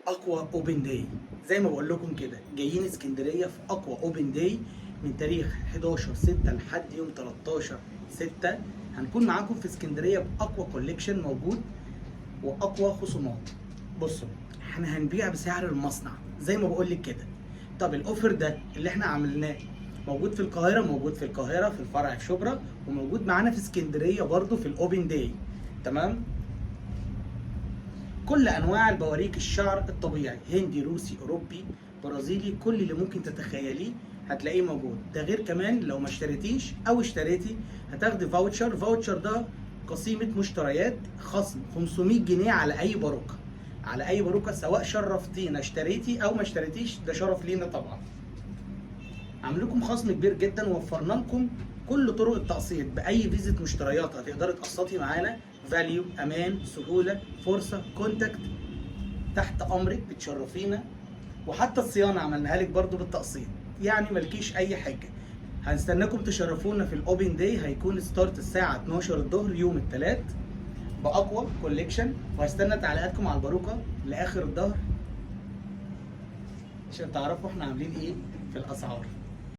اقوى اوبن داي. زي ما بقول لكم كده، جايين اسكندريه في اقوى اوبن داي من تاريخ 11/6 لحد يوم 13/6. هنكون معاكم في اسكندريه باقوى كوليكشن موجود واقوى خصومات. بصوا، احنا هنبيع بسعر المصنع زي ما بقول لك كده. طب الاوفر ده اللي احنا عملناه موجود في القاهره، موجود في القاهره في الفرع في شبرا، وموجود معانا في اسكندريه برضو في الاوبن داي. تمام. كل انواع البواريك الشعر الطبيعي، هندي، روسي، اوروبي، برازيلي، كل اللي ممكن تتخيليه هتلاقيه موجود. ده غير كمان لو ما اشتريتيش او اشتريتي هتاخدي فاوتشر. فاوتشر ده قسيمه مشتريات، خصم 500 جنيه على اي باروكه، على اي باروكه، سواء شرفتينا اشتريتي او ما اشتريتيش، ده شرف لينا طبعا. عامل لكم خصم كبير جدا، ووفرنا لكم كل طرق التقسيط. باي فيزة مشتريات هتقدري تقسطي معانا. فاليو، امان، سهوله، فرصه، كونتاكت، تحت امرك، بتشرفينا. وحتى الصيانه عملناها لك برضو بالتقسيط، يعني ملكيش اي حاجه. هنستناكم تشرفونا في الاوبن داي، هيكون ستارت الساعه 12 الظهر يوم الثلاث باقوى كوليكشن. وهستنى تعليقاتكم على الباروكه لاخر الظهر عشان تعرفوا احنا عاملين ايه في الاسعار.